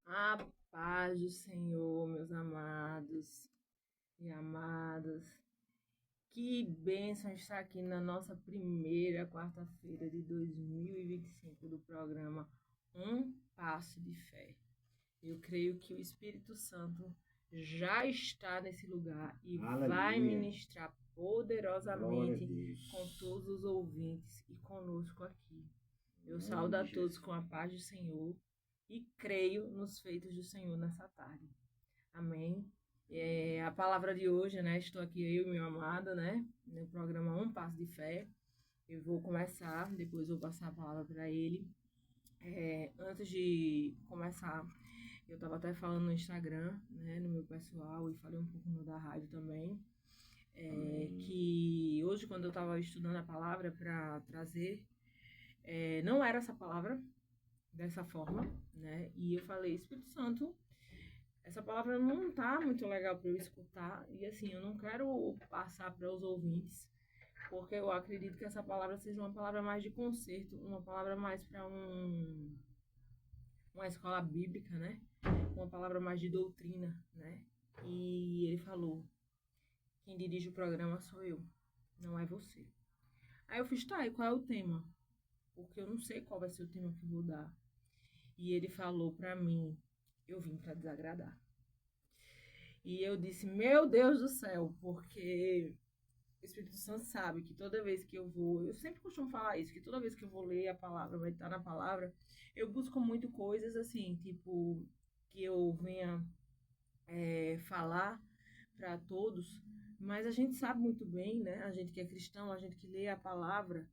A paz do Senhor, meus amados e amadas. Que bênção estar aqui na nossa primeira quarta-feira de 2025 do programa Um Passo de Fé. Eu creio que o Espírito Santo já está nesse lugar e vai ministrar poderosamente com todos os ouvintes e conosco aqui. Eu saúdo a todos com a paz do Senhor e creio nos feitos do Senhor nessa tarde. Amém. A palavra de hoje, né? Estou aqui eu e meu amado, né? No programa Um Passo de Fé. Eu vou começar, depois vou passar a palavra para ele. Antes de começar, eu estava até falando no Instagram, né? No meu pessoal, e falei um pouco no da rádio também. Que hoje, quando eu estava estudando a palavra para trazer, não era essa palavra dessa forma, né? E eu falei, Espírito Santo, essa palavra não tá muito legal para eu escutar, e assim, eu não quero passar para os ouvintes, porque eu acredito que essa palavra seja uma palavra mais de conserto, uma palavra mais para uma escola bíblica, né? Uma palavra mais de doutrina, né? E ele falou, quem dirige o programa sou eu, não é você. Aí eu fiz, tá, e qual é o tema? Porque eu não sei qual vai ser o tema que eu vou dar. E ele falou para mim, eu vim para desagradar. E eu disse, meu Deus do céu, porque o Espírito Santo sabe que toda vez que eu vou, eu sempre costumo falar isso, que toda vez que eu vou ler a palavra, meditar na palavra, eu busco muito coisas assim, tipo, que eu venha falar para todos, mas a gente sabe muito bem, né? A gente que é cristão, a gente que lê a palavra,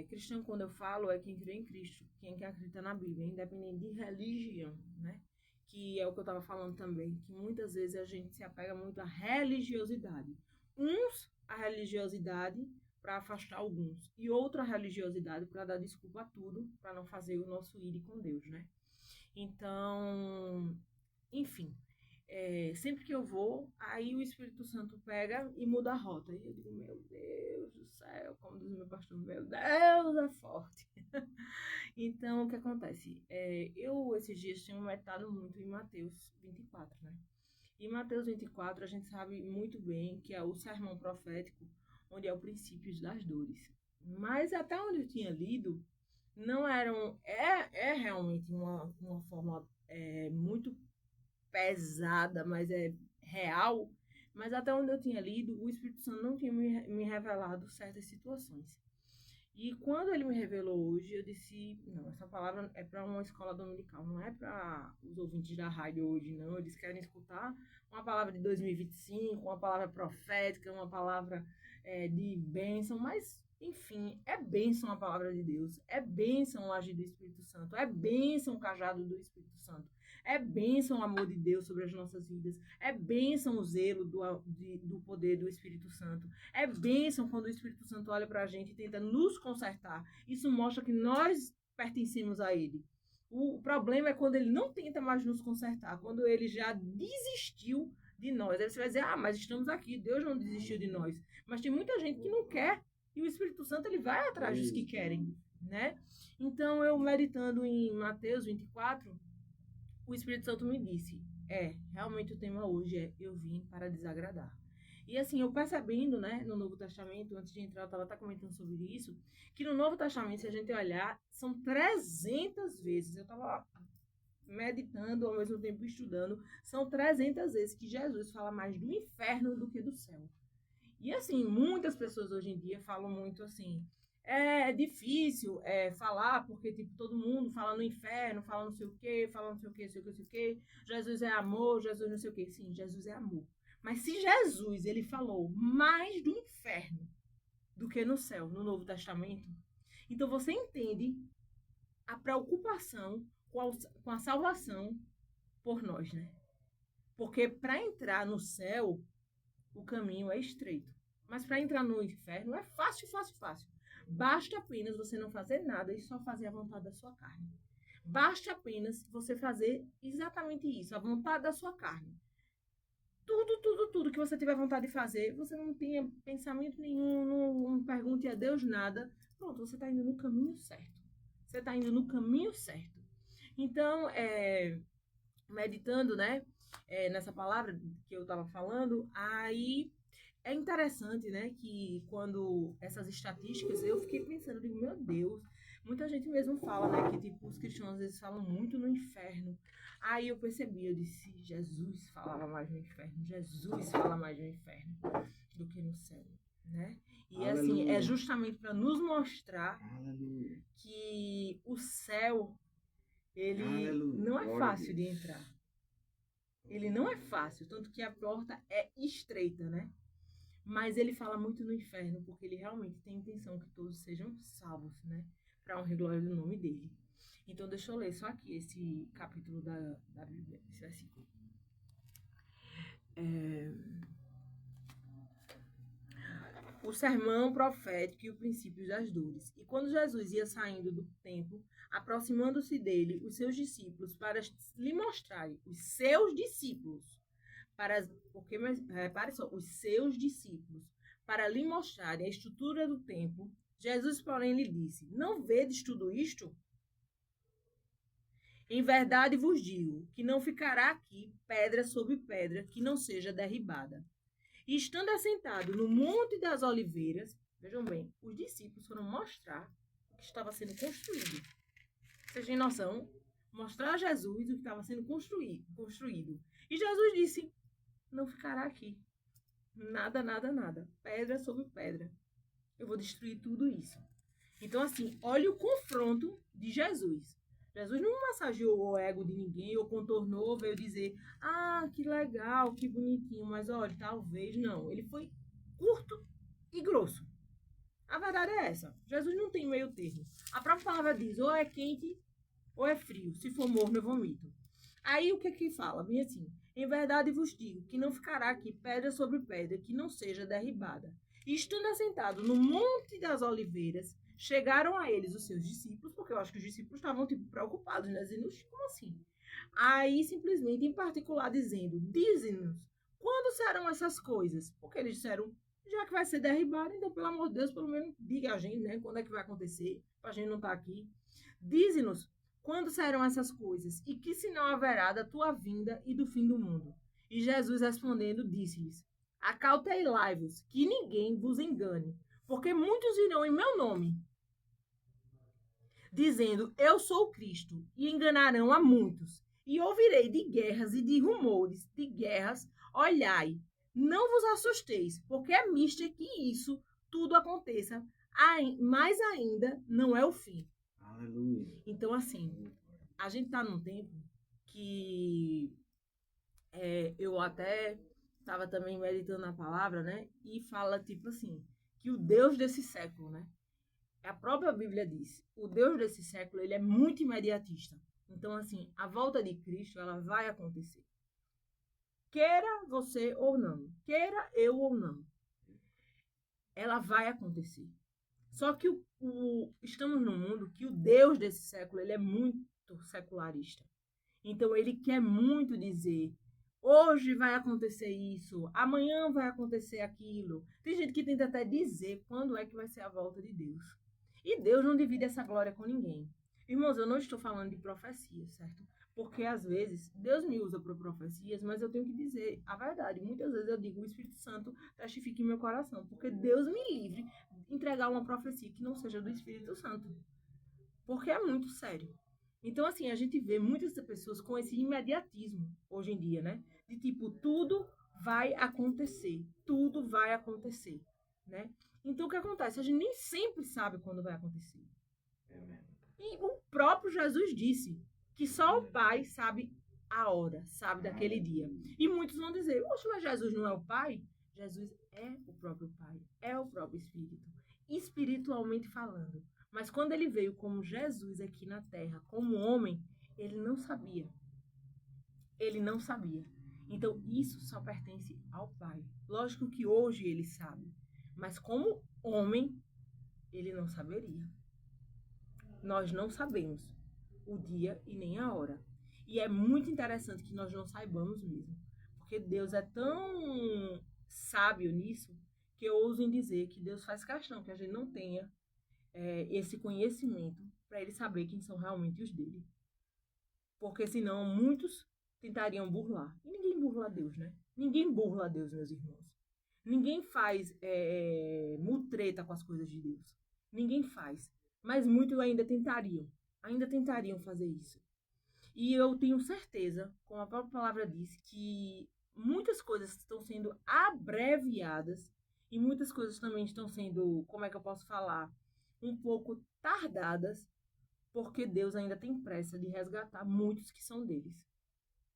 cristão, quando eu falo, é quem crê em Cristo, quem acredita na Bíblia, independente de religião, né? Que é o que eu estava falando também, que muitas vezes a gente se apega muito à religiosidade. Uns, a religiosidade para afastar alguns, e outra religiosidade para dar desculpa a tudo, para não fazer o nosso ir com Deus, né? Então, enfim, sempre que eu vou, aí o Espírito Santo pega e muda a rota. E eu digo, meu Deus do céu, como diz o meu pastor, meu Deus, é forte. Então, o que acontece? Eu, esses dias, tenho meditado muito em Mateus 24, né? E Mateus 24, a gente sabe muito bem que é o sermão profético, onde é o princípio das dores. Mas até onde eu tinha lido, não eram... É realmente uma forma muito pesada, mas é real. Mas até onde eu tinha lido, o Espírito Santo não tinha me revelado certas situações. E quando ele me revelou hoje, eu disse, não, essa palavra é para uma escola dominical, não é para os ouvintes da rádio hoje, não. Eles querem escutar uma palavra de 2025, uma palavra profética, uma palavra de bênção, mas, enfim, é bênção a palavra de Deus, é bênção o agir do Espírito Santo, é bênção o cajado do Espírito Santo, é bênção o amor de Deus sobre as nossas vidas, é bênção o zelo do poder do Espírito Santo, é bênção quando o Espírito Santo olha para a gente e tenta nos consertar. Isso mostra que nós pertencemos a Ele. O problema é quando Ele não tenta mais nos consertar, quando Ele já desistiu de nós. Aí você vai dizer, mas estamos aqui, Deus não desistiu de nós. Mas tem muita gente que não quer, e o Espírito Santo ele vai atrás dos que querem, né? Então, eu meditando em Mateus 24, o Espírito Santo me disse, realmente o tema hoje é eu vim para desagradar. E assim, eu percebendo, né, no Novo Testamento, antes de entrar, eu estava até comentando sobre isso, que no Novo Testamento, se a gente olhar, são 300 vezes, eu estava meditando, ao mesmo tempo estudando, são 300 vezes que Jesus fala mais do inferno do que do céu. E assim, muitas pessoas hoje em dia falam muito assim, é difícil falar, porque tipo, todo mundo fala no inferno, fala não sei o quê, fala não sei o quê, não sei o quê, não sei o quê. Jesus é amor, Jesus não sei o quê. Sim, Jesus é amor. Mas se Jesus, ele falou mais do inferno do que no céu, no Novo Testamento, então você entende a preocupação com a salvação por nós, né? Porque para entrar no céu, o caminho é estreito. Mas para entrar no inferno é fácil, fácil, fácil. Basta apenas você não fazer nada e só fazer a vontade da sua carne. Basta apenas você fazer exatamente isso, a vontade da sua carne. Tudo que você tiver vontade de fazer, você não tenha pensamento nenhum, não pergunte a Deus nada. Pronto, você está indo no caminho certo. Você está indo no caminho certo. Então, meditando, né, nessa palavra que eu estava falando, aí é interessante, né, que quando essas estatísticas, eu fiquei pensando, digo, meu Deus, muita gente mesmo fala, né, que tipo, os cristãos às vezes falam muito no inferno. Aí eu percebi, eu disse, Jesus falava mais no inferno, Jesus fala mais no inferno do que no céu, né? E assim, é justamente para nos mostrar que o céu, ele não é fácil de entrar. Ele não é fácil, tanto que a porta é estreita, né? Mas ele fala muito no inferno, porque ele realmente tem a intenção que todos sejam salvos, né? Para honra e glória do nome dele. Então, deixa eu ler só aqui esse capítulo da Bíblia, esse versículo. O sermão profético e o princípio das dores. E quando Jesus ia saindo do templo, aproximando-se dele, os seus discípulos, para lhe mostrarem, os seus discípulos, repare só, os seus discípulos, para lhe mostrarem a estrutura do templo, Jesus, porém, lhe disse: Não vedes tudo isto? Em verdade vos digo que não ficará aqui pedra sobre pedra que não seja derribada. E estando assentado no Monte das Oliveiras, vejam bem, os discípulos foram mostrar o que estava sendo construído. Vocês têm noção? Mostrar a Jesus o que estava sendo construído. E Jesus disse: Não ficará aqui. Nada, nada, nada. Pedra sobre pedra. Eu vou destruir tudo isso. Então, assim, olha o confronto de Jesus. Jesus não massageou o ego de ninguém, ou contornou, veio dizer, que legal, que bonitinho, mas olha, talvez não. Ele foi curto e grosso. A verdade é essa. Jesus não tem meio termo. A própria palavra diz, ou é quente, ou é frio. Se for morno, eu vomito. Aí, o que fala? Bem assim, em verdade vos digo que não ficará aqui pedra sobre pedra que não seja derribada. E estando assentado no Monte das Oliveiras, chegaram a eles os seus discípulos, porque eu acho que os discípulos estavam tipo, preocupados, né? Dizendo, como assim? Aí, simplesmente, em particular, dizendo, dize-nos, quando serão essas coisas? Porque eles disseram, já que vai ser derribado, então, pelo amor de Deus, pelo menos diga a gente, né? Quando é que vai acontecer, para a gente não estar aqui. Dize-nos, quando serão essas coisas? E que sinal haverá da tua vinda e do fim do mundo? E Jesus respondendo, disse-lhes, acautelai-vos, que ninguém vos engane, porque muitos virão em meu nome, dizendo, eu sou o Cristo, e enganarão a muitos. E ouvirei de guerras e de rumores de guerras. Olhai, não vos assusteis, porque é mister que isso tudo aconteça, mas ainda não é o fim. Aleluia. Então, assim, a gente está num tempo que eu até estava também meditando na palavra, né? E fala, tipo assim, que o Deus desse século, né? A própria Bíblia diz, o Deus desse século, ele é muito imediatista. Então, assim, a volta de Cristo, ela vai acontecer. Queira você ou não, queira eu ou não, ela vai acontecer. Só que estamos num mundo que o Deus desse século, ele é muito secularista. Então, ele quer muito dizer, hoje vai acontecer isso, amanhã vai acontecer aquilo. Tem gente que tenta até dizer quando é que vai ser a volta de Deus. E Deus não divide essa glória com ninguém. Irmãos, eu não estou falando de profecia, certo? Porque às vezes Deus me usa para profecias, mas eu tenho que dizer a verdade. Muitas vezes eu digo, o Espírito Santo testifique em meu coração, porque Deus me livre de entregar uma profecia que não seja do Espírito Santo. Porque é muito sério. Então, assim, a gente vê muitas pessoas com esse imediatismo hoje em dia, né? De tipo, tudo vai acontecer, né? Então, o que acontece? A gente nem sempre sabe quando vai acontecer. E o próprio Jesus disse que só o Pai sabe a hora, sabe daquele dia. E muitos vão dizer, oxe, mas Jesus não é o Pai? Jesus é o próprio Pai, é o próprio Espírito, espiritualmente falando. Mas quando ele veio como Jesus aqui na Terra, como homem, ele não sabia. Ele não sabia. Então, isso só pertence ao Pai. Lógico que hoje ele sabe, mas como homem, ele não saberia. Nós não sabemos o dia e nem a hora. E é muito interessante que nós não saibamos mesmo. Porque Deus é tão sábio nisso que eu ouso em dizer que Deus faz questão que a gente não tenha esse conhecimento para ele saber quem são realmente os dele. porque senão muitos tentariam burlar. E ninguém burla Deus, né? Ninguém burla Deus, meus irmãos. Ninguém faz mutreta com as coisas de Deus. Ninguém faz. Mas muitos ainda tentariam fazer isso. E eu tenho certeza, como a própria palavra diz, que muitas coisas estão sendo abreviadas e muitas coisas também estão sendo, como é que eu posso falar, um pouco tardadas, porque Deus ainda tem pressa de resgatar muitos que são deles.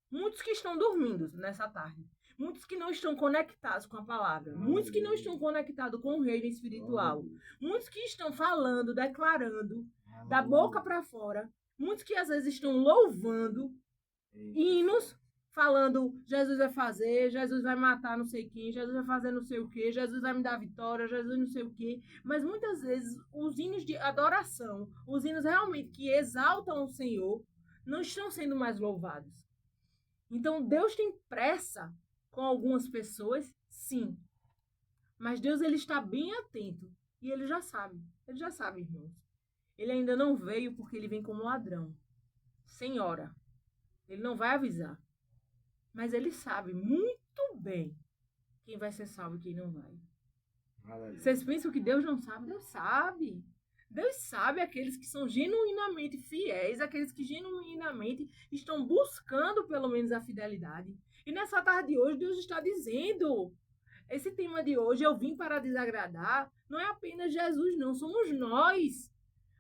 Muitos que estão dormindo nessa tarde. Muitos que não estão conectados com a palavra. Muitos que não estão conectados com o reino espiritual. Muitos que estão falando, declarando, da boca para fora. Muitos que às vezes estão louvando hinos, falando Jesus vai fazer, Jesus vai matar não sei quem, Jesus vai fazer não sei o quê, Jesus vai me dar vitória, Jesus não sei o quê. Mas muitas vezes os hinos de adoração, os hinos realmente que exaltam o Senhor, não estão sendo mais louvados. Então Deus tem pressa com algumas pessoas, sim. Mas Deus, ele está bem atento. E ele já sabe. Ele já sabe, irmãos. Ele ainda não veio porque ele vem como ladrão. Sem hora. Ele não vai avisar. Mas ele sabe muito bem quem vai ser salvo e quem não vai. Aleluia. Vocês pensam que Deus não sabe? Deus sabe. Deus sabe aqueles que são genuinamente fiéis, aqueles que genuinamente estão buscando pelo menos a fidelidade. E nessa tarde de hoje, Deus está dizendo, esse tema de hoje, eu vim para desagradar, não é apenas Jesus, não, somos nós.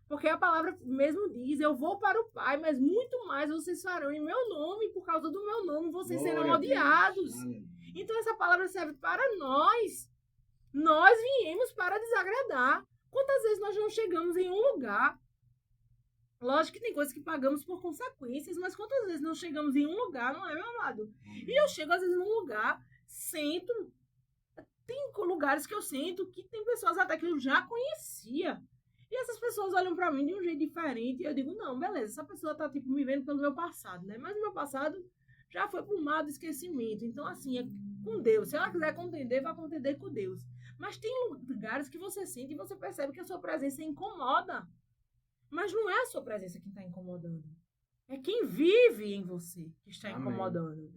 Porque a palavra mesmo diz, eu vou para o Pai, mas muito mais vocês farão em meu nome, por causa do meu nome, vocês serão odiados. Então essa palavra serve para nós. Nós viemos para desagradar. Quantas vezes nós não chegamos em um lugar? Lógico que tem coisas que pagamos por consequências, mas quantas vezes não chegamos em um lugar, não é, meu amado? E eu chego às vezes num lugar, sento, tem lugares que eu sento que tem pessoas até que eu já conhecia. E essas pessoas olham pra mim de um jeito diferente e eu digo, não, beleza, essa pessoa tá tipo me vendo pelo meu passado, né? Mas o meu passado já foi pro mar do esquecimento. Então, assim, é com Deus. Se ela quiser contender, vai contender com Deus. Mas tem lugares que você sente e você percebe que a sua presença incomoda. Mas não é a sua presença que está incomodando. É quem vive em você que está incomodando.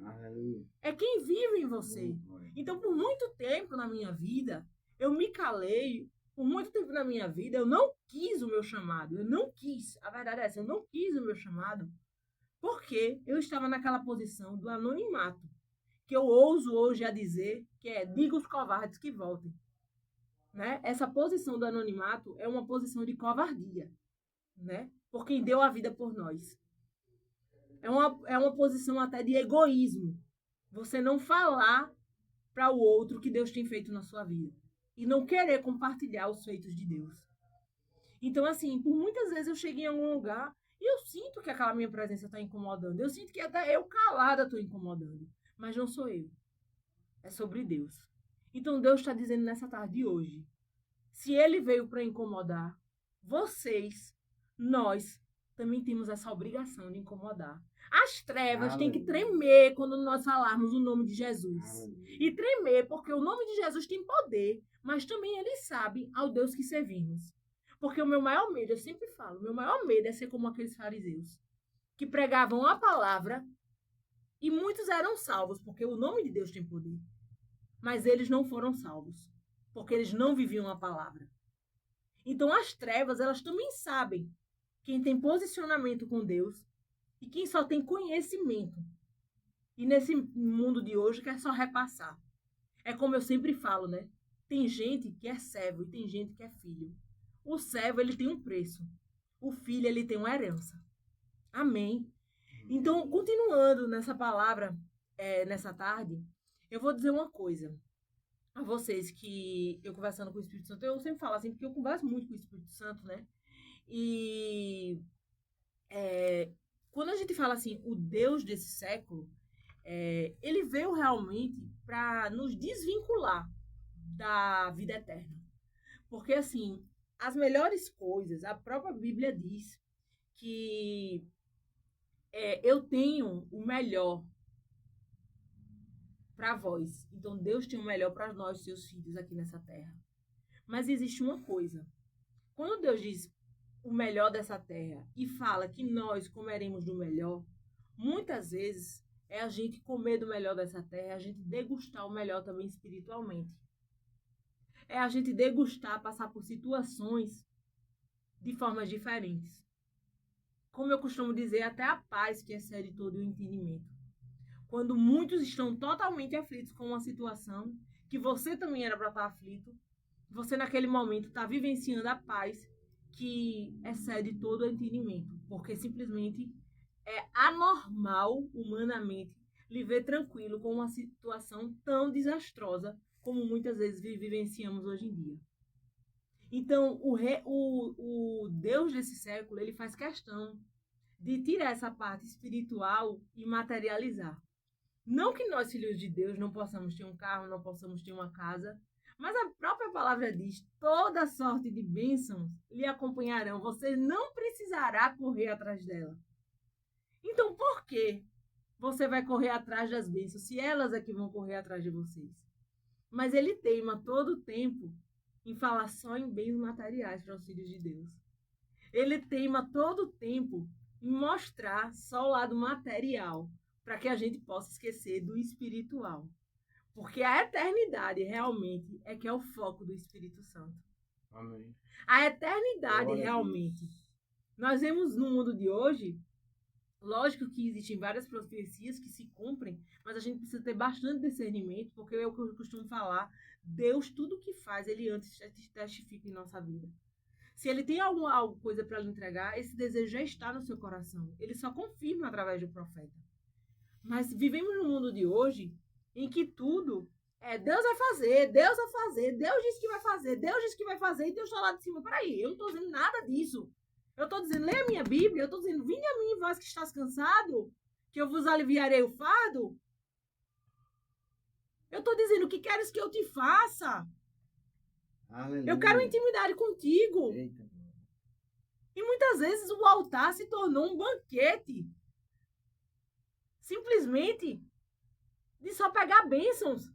É quem vive em você. Então, por muito tempo na minha vida, eu me calei. Por muito tempo na minha vida, eu não quis o meu chamado. Eu não quis. A verdade é essa, eu não quis o meu chamado. Porque eu estava naquela posição do anonimato. Que eu ouso hoje a dizer que é, diga os covardes que voltem. Né? Essa posição do anonimato é uma posição de covardia, né? Por quem deu a vida por nós. É uma posição até de egoísmo. Você não falar para o outro o que Deus tem feito na sua vida. E não querer compartilhar os feitos de Deus. Então, assim, por muitas vezes eu cheguei em algum lugar e eu sinto que aquela minha presença está incomodando. Eu sinto que até eu calada estou incomodando. Mas não sou eu. É sobre Deus. Então Deus está dizendo nessa tarde de hoje, se ele veio para incomodar vocês, nós também temos essa obrigação de incomodar. As trevas têm que tremer quando nós falarmos o nome de Jesus. E tremer porque o nome de Jesus tem poder, mas também eles sabem ao Deus que servimos. Porque o meu maior medo, eu sempre falo, o meu maior medo é ser como aqueles fariseus que pregavam a palavra e muitos eram salvos, porque o nome de Deus tem poder. Mas eles não foram salvos, porque eles não viviam a palavra. Então as trevas, elas também sabem quem tem posicionamento com Deus e quem só tem conhecimento. E nesse mundo de hoje quer só repassar. É como eu sempre falo, né? Tem gente que é servo e tem gente que é filho. O servo, ele tem um preço. O filho, ele tem uma herança. Amém? Então, continuando nessa palavra, nessa tarde, eu vou dizer uma coisa a vocês que eu conversando com o Espírito Santo, eu sempre falo assim, porque eu converso muito com o Espírito Santo, né? E quando a gente fala assim, o Deus desse século, ele veio realmente para nos desvincular da vida eterna. Porque, assim, as melhores coisas, a própria Bíblia diz que eu tenho o melhor para vós. Então, Deus tem o melhor para nós, seus filhos, aqui nessa terra. Mas existe uma coisa. Quando Deus diz o melhor dessa terra e fala que nós comeremos do melhor, Muitas vezes é a gente comer do melhor dessa terra, é a gente degustar o melhor também espiritualmente. É a gente degustar, passar por situações de formas diferentes. Como eu costumo dizer, até a paz que excede todo o entendimento. Quando muitos estão totalmente aflitos com uma situação, que você também era para estar aflito, você naquele momento está vivenciando a paz que excede todo o entendimento, porque simplesmente é anormal, humanamente, lhe ver tranquilo com uma situação tão desastrosa como muitas vezes vivenciamos hoje em dia. Então, o Deus desse século, ele faz questão de tirar essa parte espiritual e materializar. Não que nós, filhos de Deus, não possamos ter um carro, não possamos ter uma casa, mas a própria palavra diz: toda sorte de bênçãos lhe acompanharão, você não precisará correr atrás dela. Então, por que você vai correr atrás das bênçãos se elas é que vão correr atrás de vocês? Mas ele teima todo o tempo em falar só em bens materiais para os filhos de Deus. Ele teima todo o tempo em mostrar só o lado material, para que a gente possa esquecer do espiritual. Porque a eternidade realmente é que é o foco do Espírito Santo. Amém. A eternidade realmente. Nós vemos no mundo de hoje, lógico que existem várias profecias que se cumprem, mas a gente precisa ter bastante discernimento, porque é o que eu costumo falar, Deus, tudo que faz, ele antes testifica em nossa vida. Se ele tem alguma coisa para lhe entregar, esse desejo já está no seu coração. Ele só confirma através do profeta. Mas vivemos no mundo de hoje em que tudo é Deus vai fazer, Deus vai fazer, Deus disse que vai fazer, Deus disse que vai fazer, e Deus está lá de cima. Peraí, eu não estou dizendo nada disso. Eu estou dizendo, leia a minha Bíblia, eu estou dizendo, vinde a mim, vós que estás cansado, que eu vos aliviarei o fardo. Eu estou dizendo, o que queres que eu te faça? Aleluia. Eu quero intimidade contigo. Eita. E muitas vezes o altar se tornou um banquete. Simplesmente de só pegar bênçãos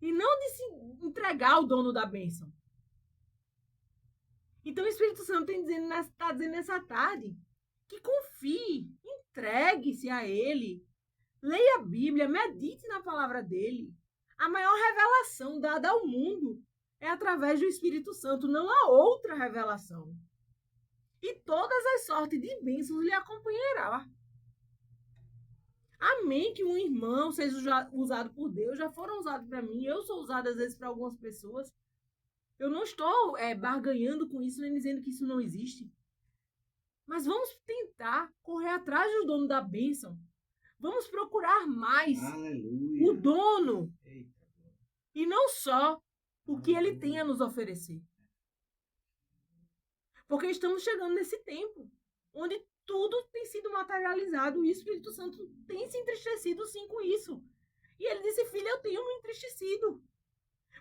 e não de se entregar ao dono da bênção. Então o Espírito Santo está dizendo nessa tarde que confie, entregue-se a Ele, leia a Bíblia, medite na palavra dele. A maior revelação dada ao mundo é através do Espírito Santo, não há outra revelação. E todas as sortes de bênçãos lhe acompanhará. Amém que um irmão seja usado por Deus, já foram usados para mim, eu sou usado às vezes para algumas pessoas. Eu não estou barganhando com isso, nem dizendo que isso não existe. Mas vamos tentar correr atrás do dono da bênção. Vamos procurar mais Aleluia. o dono. Eita. E não só o que ele tem a nos oferecer. Porque estamos chegando nesse tempo onde tudo tem sido materializado. O Espírito Santo tem se entristecido sim com isso. E ele disse, filha, eu tenho me entristecido.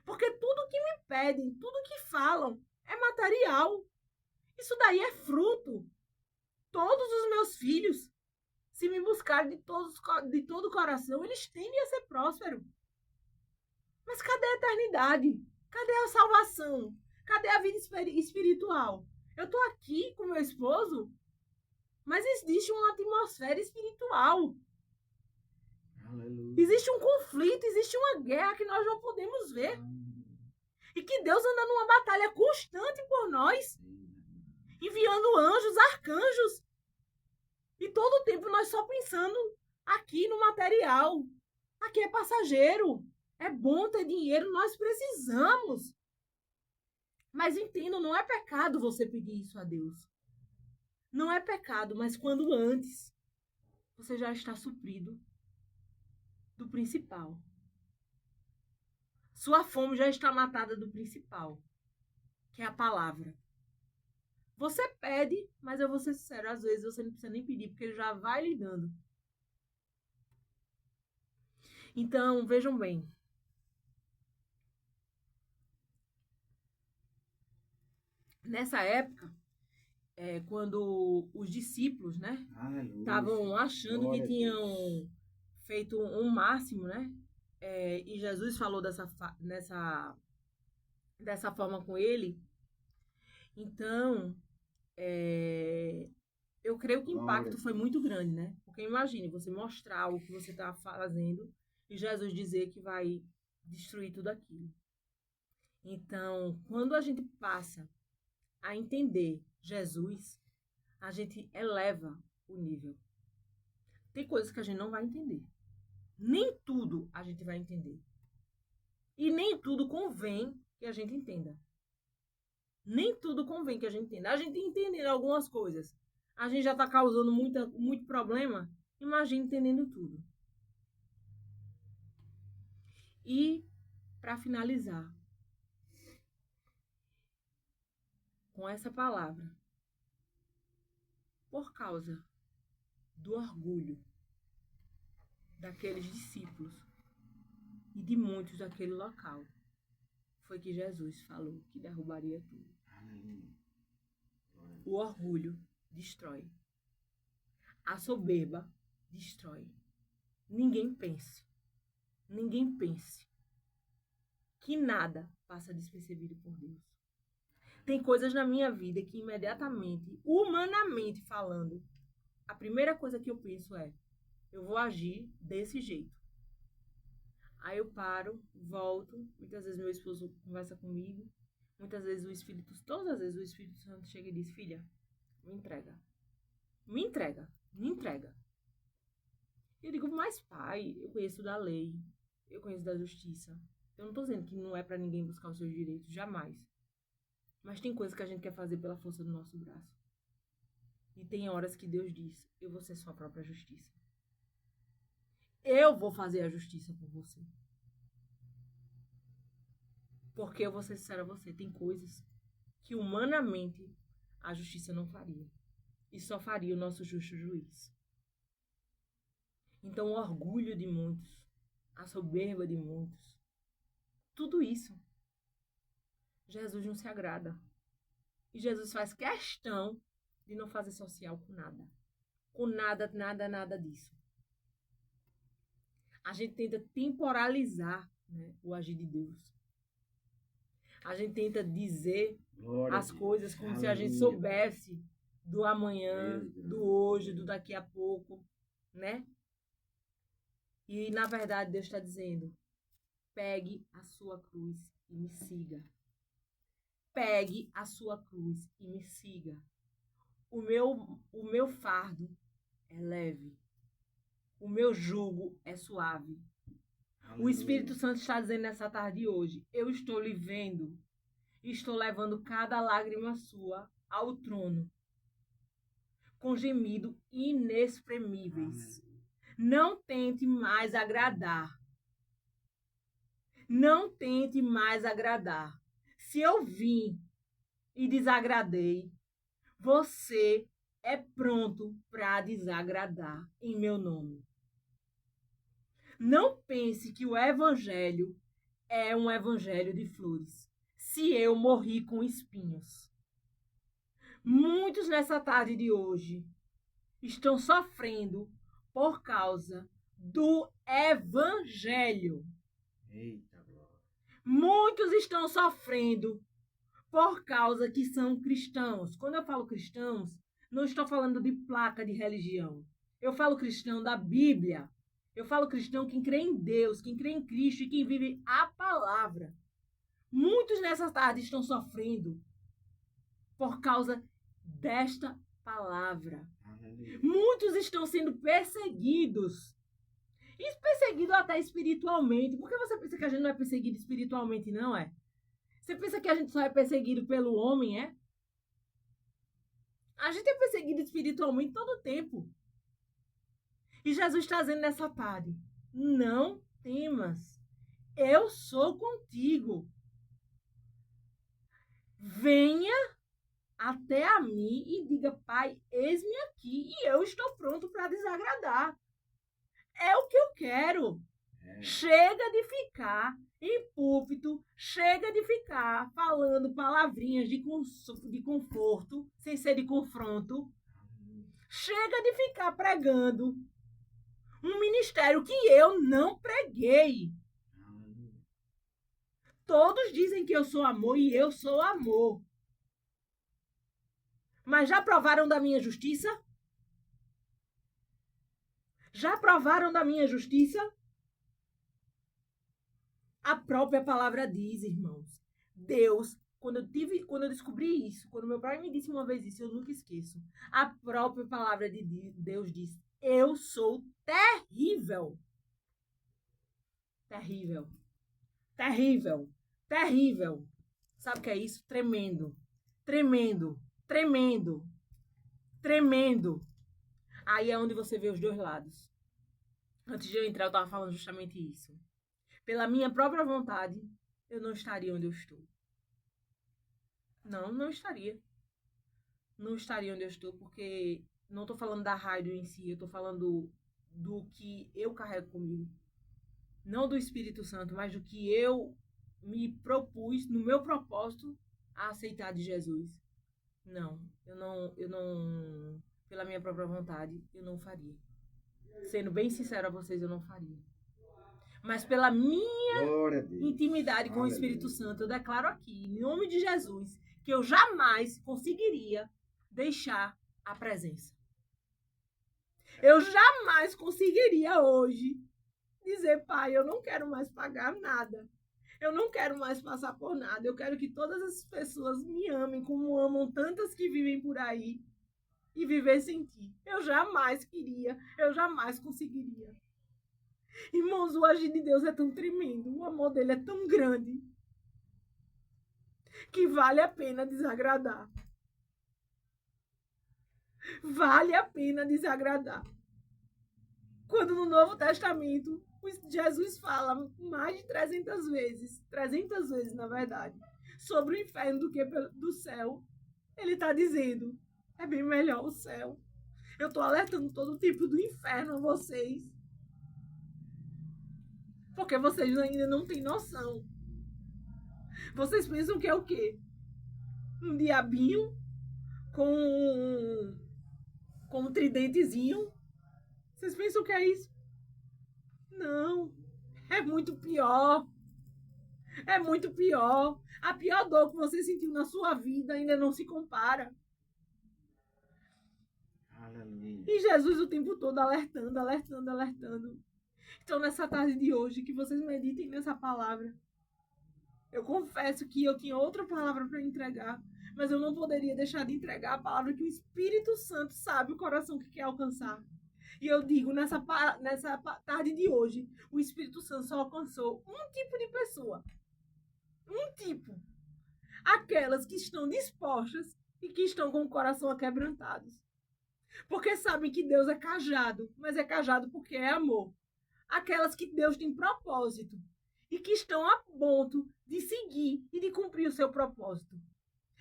Porque tudo que me pedem, tudo que falam é material. Isso daí é fruto. Todos os meus filhos, se me buscarem de todo o coração, eles tendem a ser prósperos. Mas cadê a eternidade? Cadê a salvação? Cadê a vida espiritual? Eu estou aqui com meu esposo, mas existe uma atmosfera espiritual. Aleluia. Existe um conflito, existe uma guerra que nós não podemos ver. E que Deus anda numa batalha constante por nós, enviando anjos, arcanjos. E todo o tempo nós só pensando aqui no material. Aqui é passageiro. É bom ter dinheiro, nós precisamos. Mas entendo, não é pecado você pedir isso a Deus. Não é pecado, mas quando antes você já está suprido do principal. Sua fome já está matada do principal, que é a palavra. Você pede, mas eu vou ser sincero, às vezes você não precisa nem pedir, porque ele já vai lhe dando. Então, vejam bem. Nessa época, quando os discípulos, né, estavam achando Glória que tinham feito um máximo, né? E Jesus falou dessa forma com ele. Então, eu creio que o impacto foi muito grande, né? Porque imagine você mostrar o que você está fazendo e Jesus dizer que vai destruir tudo aquilo. Então, quando a gente passa a entender Jesus, a gente eleva o nível. Tem coisas que a gente não vai entender. Nem tudo a gente vai entender. E nem tudo convém que a gente entenda. Nem tudo convém que a gente entenda. A gente entendendo algumas coisas, a gente já está causando muito problema. Imagina entendendo tudo. E, para finalizar, com essa palavra, por causa do orgulho daqueles discípulos e de muitos daquele local, foi que Jesus falou que derrubaria tudo. O orgulho destrói. A soberba destrói. Ninguém pense que nada passa despercebido por Deus. Tem coisas na minha vida que imediatamente, humanamente falando, a primeira coisa que eu penso é, eu vou agir desse jeito. Aí eu paro, volto, muitas vezes meu esposo conversa comigo, muitas vezes todas as vezes o Espírito Santo chega e diz, filha, me entrega. Eu digo, mas pai, eu conheço da lei, eu conheço da justiça. Eu não tô dizendo que não é pra ninguém buscar os seus direitos, jamais. Mas tem coisas que a gente quer fazer pela força do nosso braço. E tem horas que Deus diz, eu vou ser sua própria justiça. Eu vou fazer a justiça por você. Porque eu vou ser sincera a você, tem coisas que humanamente a justiça não faria. E só faria o nosso justo juiz. Então o orgulho de muitos, a soberba de muitos, tudo isso, Jesus não se agrada. E Jesus faz questão de não fazer social com nada. Com nada disso. A gente tenta temporalizar, né, o agir de Deus. A gente tenta dizer as coisas como se a gente soubesse do amanhã, do hoje, do daqui a pouco, né? E, na verdade, Deus está dizendo, pegue a sua cruz e me siga. Pegue a sua cruz e me siga. O meu fardo é leve. O meu jugo é suave. O Espírito Santo está dizendo nessa tarde de hoje, eu estou lhe vendo, estou levando cada lágrima sua ao trono, com gemido inexprimíveis. Não tente mais agradar. Não tente mais agradar. Se eu vim e desagradei, você é pronto para desagradar em meu nome. Não pense que o evangelho é um evangelho de flores. Se eu morri com espinhos. Muitos nessa tarde de hoje estão sofrendo por causa do evangelho. Eita, glória. Muitos estão sofrendo por causa que são cristãos. Quando eu falo cristãos, não estou falando de placa de religião. Eu falo cristão da Bíblia. Eu falo cristão quem crê em Deus, quem crê em Cristo e quem vive a palavra. Muitos nessa tarde estão sofrendo por causa desta palavra. Muitos estão sendo perseguidos. E perseguidos até espiritualmente. Por que você pensa que a gente não é perseguido espiritualmente, não é? Você pensa que a gente só é perseguido pelo homem, é? A gente é perseguido espiritualmente todo o tempo. E Jesus está dizendo nessa tarde, não temas, eu sou contigo. Venha até a mim e diga, Pai, eis-me aqui e eu estou pronto para desagradar. É o que eu quero. Chega de ficar em púlpito, chega de ficar falando palavrinhas de conforto, sem ser de confronto. Chega de ficar pregando um ministério que eu não preguei. Todos dizem que eu sou amor e eu sou amor. Mas já provaram da minha justiça? Já provaram da minha justiça? A própria palavra diz, irmãos. Deus, quando eu descobri isso, quando meu pai me disse uma vez isso, eu nunca esqueço. A própria palavra de Deus diz: eu sou terrível. Terrível. Terrível. Terrível. Sabe o que é isso? Tremendo. Tremendo. Tremendo. Tremendo. Aí é onde você vê os dois lados. Antes de eu entrar, eu estava falando justamente isso. Pela minha própria vontade, eu não estaria onde eu estou. Não estaria. Não estaria onde eu estou, porque não estou falando da rádio em si, eu estou falando do que eu carrego comigo. Não do Espírito Santo, mas do que eu me propus, no meu propósito, a aceitar de Jesus. Não, pela minha própria vontade, eu não faria. Sendo bem sincero a vocês, eu não faria. Mas pela minha intimidade com o Espírito Santo, eu declaro aqui, em nome de Jesus, que eu jamais conseguiria deixar a presença. Eu jamais conseguiria hoje dizer, pai, eu não quero mais pagar nada. Eu não quero mais passar por nada. Eu quero que todas as pessoas me amem como amam tantas que vivem por aí e viver sem ti. Eu jamais queria, eu jamais conseguiria. Irmãos, o agir de Deus é tão tremendo, o amor dele é tão grande, que vale a pena desagradar. Vale a pena desagradar. Quando no Novo Testamento, Jesus fala mais de 300 vezes na verdade, sobre o inferno do que do céu, ele está dizendo, é bem melhor o céu. Eu estou alertando todo tipo do inferno a vocês, porque vocês ainda não têm noção. Vocês pensam que é o quê? Um diabinho com um tridentezinho? Vocês pensam que é isso? Não. É muito pior. É muito pior. A pior dor que você sentiu na sua vida ainda não se compara. Aleluia. E Jesus o tempo todo alertando, alertando, alertando. Então, nessa tarde de hoje, que vocês meditem nessa palavra. Eu confesso que eu tinha outra palavra para entregar, mas eu não poderia deixar de entregar a palavra que o Espírito Santo sabe o coração que quer alcançar. E eu digo, nessa tarde de hoje, o Espírito Santo só alcançou um tipo de pessoa. Um tipo. Aquelas que estão dispostas e que estão com o coração aquebrantados. Porque sabem que Deus é cajado, mas é cajado porque é amor. Aquelas que Deus tem propósito e que estão a ponto de seguir e de cumprir o seu propósito.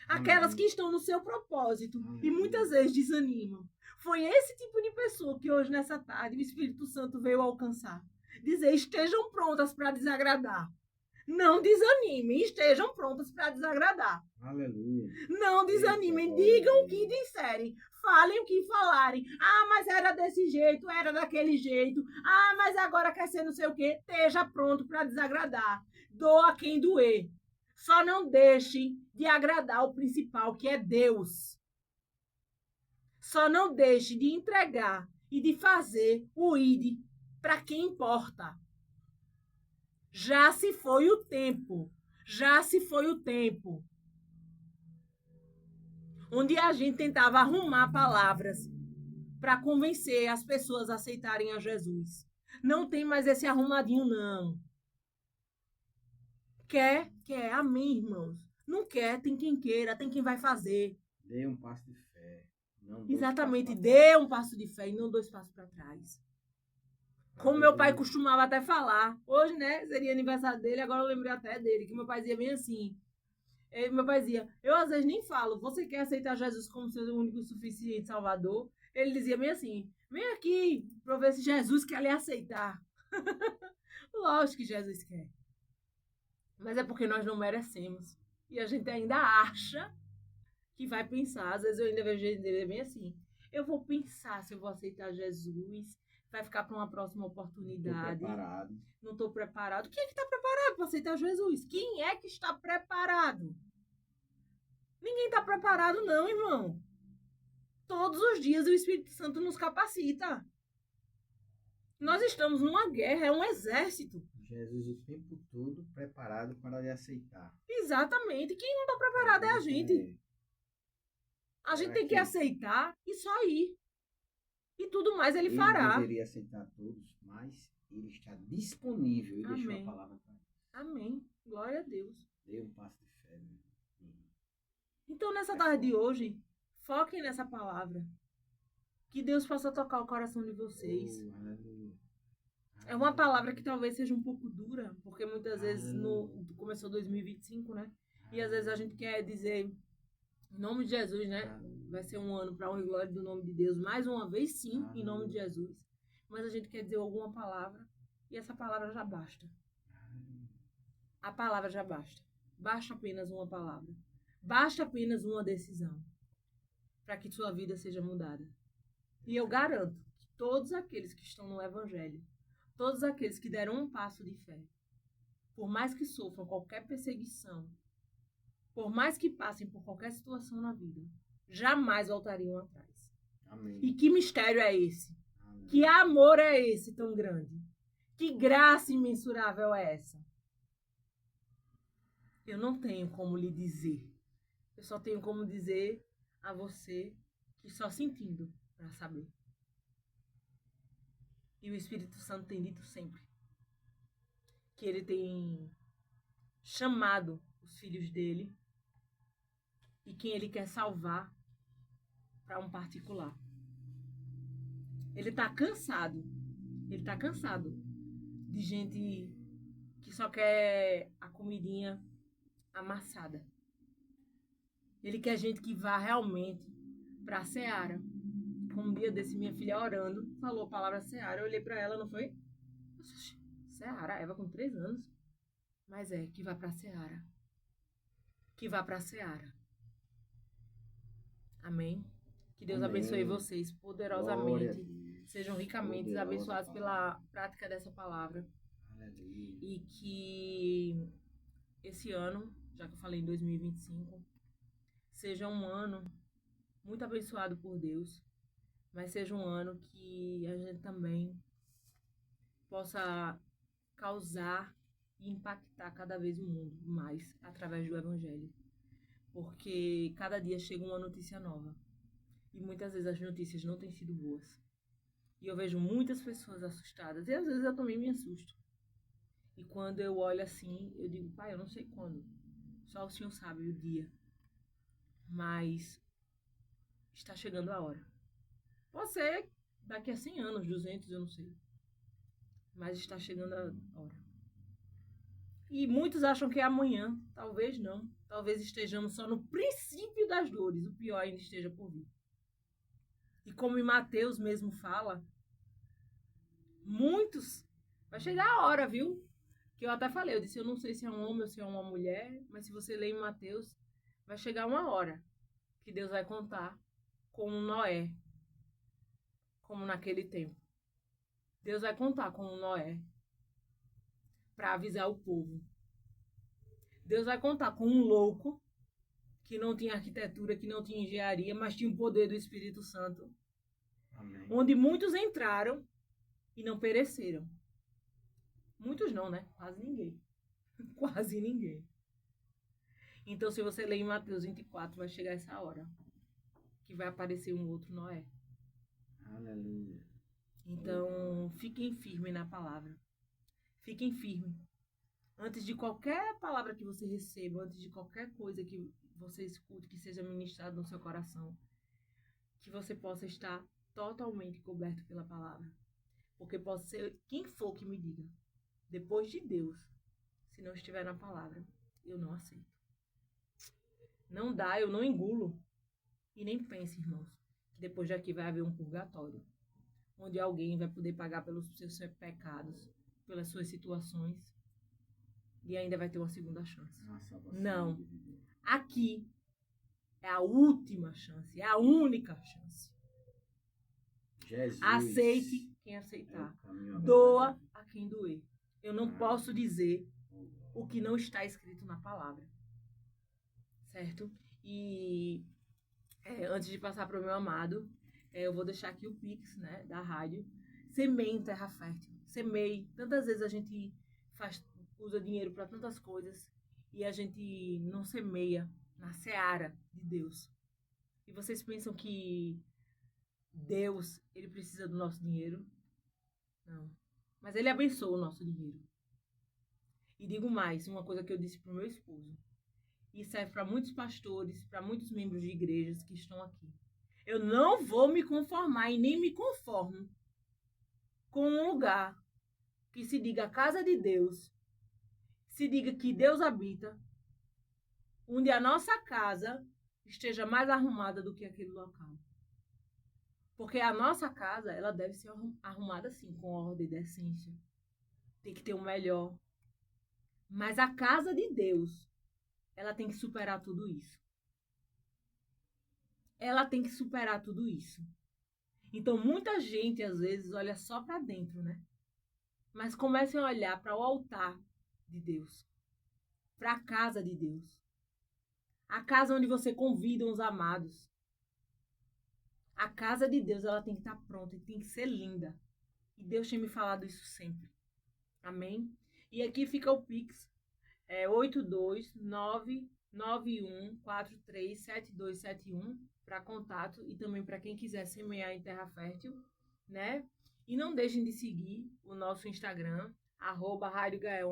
Aquelas que estão no seu propósito e muitas vezes desanimam. Foi esse tipo de pessoa que hoje, nessa tarde, o Espírito Santo veio alcançar. Dizer, estejam prontas para desagradar. Não desanimem, estejam prontas para desagradar. Aleluia. Não desanimem, digam o que disserem, falem o que falarem. Ah, mas era desse jeito, era daquele jeito. Ah, mas agora quer ser não sei o quê. Esteja pronto para desagradar. Doa quem doer. Só não deixe de agradar o principal, que é Deus. Só não deixe de entregar e de fazer o ID para quem importa. Já se foi o tempo. Já se foi o tempo onde a gente tentava arrumar palavras para convencer as pessoas a aceitarem a Jesus. Não tem mais esse arrumadinho, não. Quer? Quer. Amém, irmãos. Não quer, tem quem queira, tem quem vai fazer. Dê um passo de fé. Não Exatamente, dê um passo de fé e não 2 passos para trás. Como meu pai costumava até falar. Hoje, né, seria aniversário dele, agora eu lembrei até dele, que meu pai dizia bem assim. Meu pai dizia, eu às vezes nem falo, você quer aceitar Jesus como seu único e suficiente Salvador? Ele dizia bem assim, vem aqui para ver se Jesus quer lhe aceitar. Lógico que Jesus quer. Mas é porque nós não merecemos. E a gente ainda acha que vai pensar. Às vezes eu ainda vejo ele bem assim, eu vou pensar se eu vou aceitar Jesus, vai ficar para uma próxima oportunidade. Não estou preparado. Quem é que está preparado para aceitar Jesus? Quem é que está preparado? Ninguém está preparado, não, irmão. Todos os dias o Espírito Santo nos capacita. Nós estamos numa guerra, é um exército. Jesus o tempo todo preparado para lhe aceitar. Exatamente. Quem não está preparado é a gente. A gente tem que aceitar e só ir. E tudo mais ele fará. Ele deveria aceitar todos, mas ele está disponível e deixou a palavra para nós. Amém. Glória a Deus. Dê um passo de fé. Então, nessa tarde de hoje, foquem nessa palavra. Que Deus possa tocar o coração de vocês. É uma palavra que talvez seja um pouco dura, porque muitas vezes começou 2025, né? E às vezes a gente quer dizer, em nome de Jesus, né? Vai ser um ano para honra e glória do nome de Deus. Mais uma vez, sim, em nome de Jesus. Mas a gente quer dizer alguma palavra e essa palavra já basta. A palavra já basta. Basta apenas uma palavra. Basta apenas uma decisão para que sua vida seja mudada. E eu garanto que todos aqueles que estão no Evangelho, todos aqueles que deram um passo de fé, por mais que sofram qualquer perseguição, por mais que passem por qualquer situação na vida, jamais voltariam atrás. Amém. E que mistério é esse? Amém. Que amor é esse tão grande? Que graça imensurável é essa? Eu não tenho como lhe dizer. Eu só tenho como dizer a você que só sentindo para saber. E o Espírito Santo tem dito sempre que ele tem chamado os filhos dele e quem ele quer salvar para um particular. Ele tá cansado de gente que só quer a comidinha amassada. Ele quer gente que vá realmente para a seara. Um dia desse, minha filha orando, falou a palavra seara. Eu olhei para ela, não foi? Seara, Eva com 3 anos. Mas que vá para a seara. Que vá para a seara. Amém? Que Deus abençoe vocês poderosamente. Sejam ricamente abençoados pela prática dessa palavra. E que esse ano, já que eu falei em 2025, seja um ano muito abençoado por Deus, mas seja um ano que a gente também possa causar e impactar cada vez o mundo mais através do Evangelho. Porque cada dia chega uma notícia nova. E muitas vezes as notícias não têm sido boas. E eu vejo muitas pessoas assustadas. E às vezes eu também me assusto. E quando eu olho assim, eu digo, pai, eu não sei quando. Só o Senhor sabe o dia. Mas está chegando a hora. Pode ser daqui a 100 anos, 200, eu não sei. Mas está chegando a hora. E muitos acham que é amanhã. Talvez não. Talvez estejamos só no princípio das dores. O pior ainda esteja por vir. E como em Mateus mesmo fala, muitos... Vai chegar a hora, viu? Que eu até falei, eu disse, eu não sei se é um homem ou se é uma mulher, mas se você ler em Mateus, vai chegar uma hora que Deus vai contar com Noé, como naquele tempo. Deus vai contar com Noé para avisar o povo. Deus vai contar com um louco que não tinha arquitetura, que não tinha engenharia, mas tinha o poder do Espírito Santo. Amém. Onde muitos entraram e não pereceram. Muitos não, né? Quase ninguém. Quase ninguém. Então, se você ler em Mateus 24, vai chegar essa hora que vai aparecer um outro Noé. Aleluia. Então, fiquem firmes na palavra. Fiquem firmes. Antes de qualquer palavra que você receba, antes de qualquer coisa que você escute, que seja ministrado no seu coração, que você possa estar totalmente coberto pela palavra. Porque pode ser quem for que me diga, depois de Deus, se não estiver na palavra, eu não aceito. Não dá, eu não engulo. E nem pense, irmãos, que depois daqui vai haver um purgatório, onde alguém vai poder pagar pelos seus pecados, pelas suas situações, e ainda vai ter uma segunda chance. Não. Aqui é a última chance, é a única chance. Jesus. Aceite quem aceitar. Doa a quem doer. Eu não posso dizer o que não está escrito na palavra. Certo? E antes de passar para o meu amado, eu vou deixar aqui o Pix, né, da rádio. semeie em terra fértil. Semeie. Tantas vezes a gente usa dinheiro para tantas coisas e a gente não semeia na seara de Deus. E vocês pensam que Deus, ele precisa do nosso dinheiro? Não. Mas ele abençoa o nosso dinheiro. E digo mais, uma coisa que eu disse para o meu esposo. E serve para muitos pastores, para muitos membros de igrejas que estão aqui. Eu não vou me conformar e nem me conformo com um lugar que se diga a casa de Deus, se diga que Deus habita, onde a nossa casa esteja mais arrumada do que aquele local. Porque a nossa casa, ela deve ser arrumada assim, com ordem e decência. Tem que ter o melhor. Mas a casa de Deus, ela tem que superar tudo isso. Ela tem que superar tudo isso. Então, muita gente, às vezes, olha só para dentro, né? Mas comecem a olhar para o altar de Deus. Para a casa de Deus. A casa onde você convida os amados. A casa de Deus, ela tem que estar pronta e tem que ser linda. E Deus tem me falado isso sempre. Amém? E aqui fica o Pix. 82991437271 para contato e também para quem quiser semear em terra fértil, né? E não deixem de seguir o nosso Instagram, @radiogael_.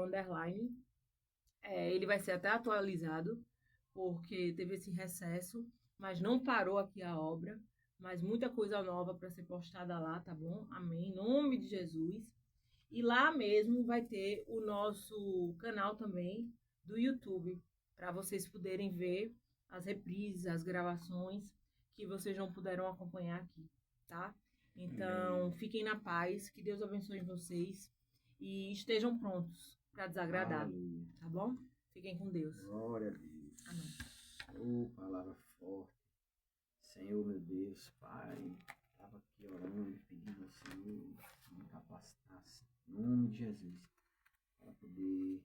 Ele vai ser até atualizado, porque teve esse recesso, mas não parou aqui a obra, mas muita coisa nova para ser postada lá, tá bom? Amém. Em nome de Jesus. E lá mesmo vai ter o nosso canal também do YouTube, para vocês poderem ver as reprises, as gravações que vocês não puderam acompanhar aqui, tá? Então, fiquem na paz, que Deus abençoe vocês e estejam prontos para desagradar, tá bom? Fiquem com Deus. Glória a Deus. Amém. Palavra forte. Senhor, meu Deus, Pai, estava aqui orando, pedindo ao Senhor que me capacitasse, em nome de Jesus, para poder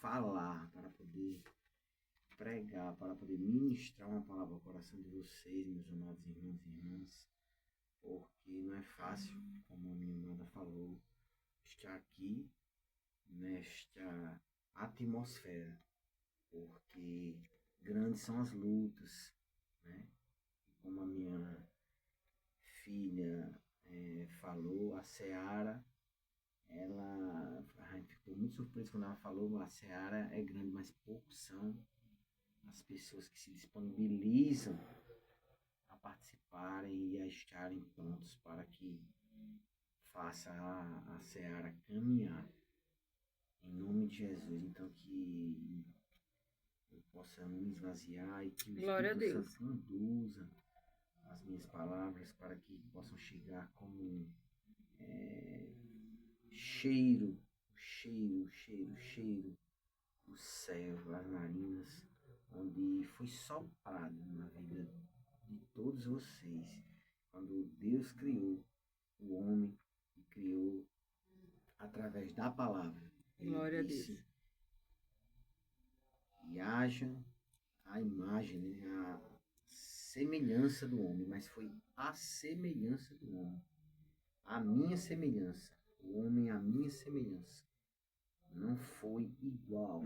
falar, para poder pregar, para poder ministrar uma palavra ao coração de vocês, meus amados irmãos e irmãs, porque não é fácil, como a minha amada falou, estar aqui nesta atmosfera, porque grandes são as lutas, né? Como a minha filha falou, a Seara, a gente ficou muito surpreso quando ela falou, a Seara é grande, mas poucos são as pessoas que se disponibilizam a participarem e a estarem prontos para que faça a Seara caminhar em nome de Jesus. Então que eu possa me esvaziar e que o Espírito Santo conduza as minhas palavras para que possam chegar como cheiro do céu, as narinas, onde foi soprado na vida de todos vocês. Quando Deus criou o homem e criou através da palavra. Glória a Deus. E haja a imagem, né, a semelhança do homem, mas foi a semelhança do homem. A minha semelhança. O homem a minha semelhança. Não foi igual,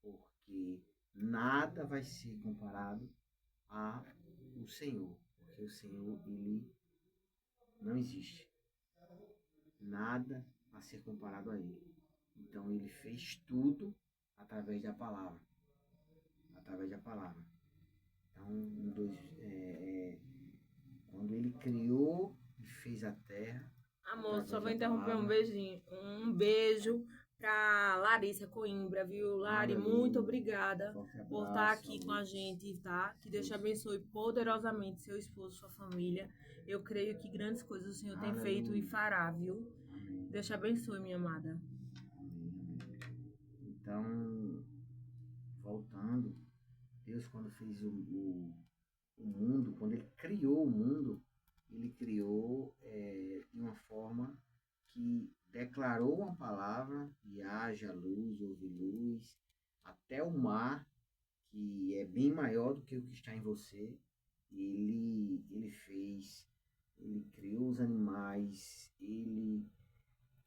porque nada vai ser comparado ao Senhor, porque o Senhor, ele não existe. Nada a ser comparado a ele. Então ele fez tudo através da palavra. Através da palavra. Então, quando ele criou e fez a terra. Amor, só vou interromper um beijinho. Um beijo pra Larissa Coimbra, viu? Lari, muito obrigada por estar aqui com a gente, tá? Que Deus te abençoe poderosamente, seu esposo, sua família. Eu creio que grandes coisas o Senhor tem feito e fará, viu? Amém. Deus te abençoe, minha amada. Amém. Então, voltando, Deus quando fez o mundo, quando ele criou o mundo, ele criou de uma forma que declarou uma palavra, e haja luz, houve luz, até o mar, que é bem maior do que o que está em você, ele fez Ele criou os animais, ele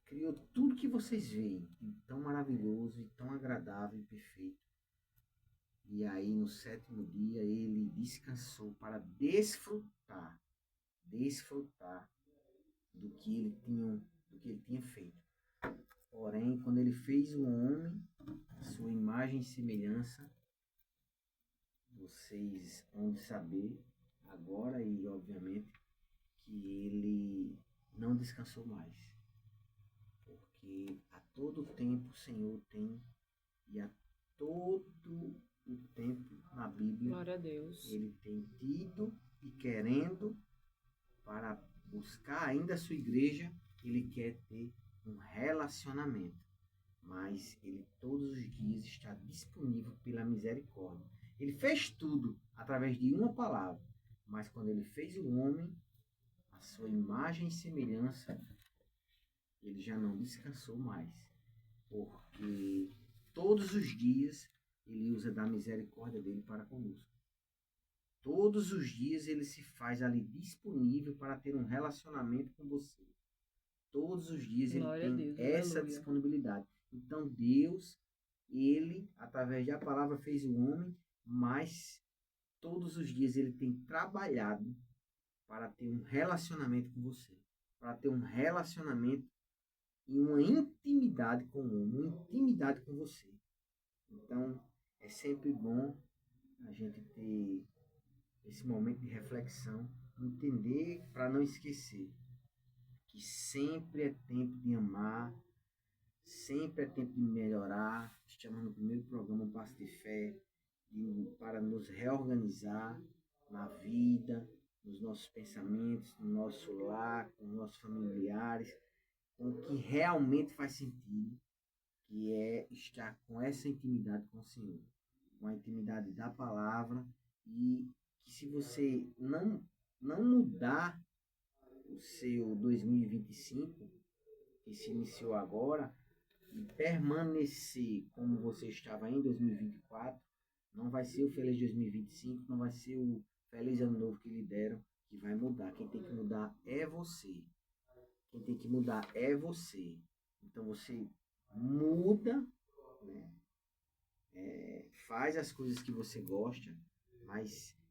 criou tudo que vocês veem, de tão maravilhoso, e tão agradável e perfeito. E aí, no sétimo dia, ele descansou para desfrutar do que ele tinha feito. Porém, quando ele fez o homem, a sua imagem e semelhança, vocês vão saber agora e, obviamente, que ele não descansou mais. Porque a todo tempo o Senhor tem, e a todo o tempo na Bíblia, Glória a Deus. ele tem tido e querendo, para buscar ainda a sua igreja, ele quer ter um relacionamento. Mas ele todos os dias está disponível pela misericórdia. Ele fez tudo através de uma palavra, mas quando ele fez o homem, a sua imagem e semelhança, ele já não descansou mais, porque todos os dias ele usa da misericórdia dele para conosco. Todos os dias ele se faz ali disponível para ter um relacionamento com você. Todos os dias ele Glória a tem Deus, essa aleluia. disponibilidade. Então Deus, ele, através da palavra, fez o homem, mas todos os dias ele tem trabalhado para ter um relacionamento com você, para ter um relacionamento e uma intimidade com o homem, uma intimidade com você. Então, é sempre bom a gente ter esse momento de reflexão, entender para não esquecer que sempre é tempo de amar, sempre é tempo de melhorar. Estamos no primeiro programa um Passo de Fé, para nos reorganizar na vida, nos nossos pensamentos, no nosso lar, com os nossos familiares, com o que realmente faz sentido, que é estar com essa intimidade com o Senhor, com a intimidade da palavra, e que se você não mudar o seu 2025, que se iniciou agora, e permanecer como você estava em 2024, não vai ser o Feliz 2025, não vai ser o Feliz Ano Novo que lhe deram que vai mudar. Quem tem que mudar é você. Quem tem que mudar é você. Então você muda, né? Faz as coisas que você gosta, mas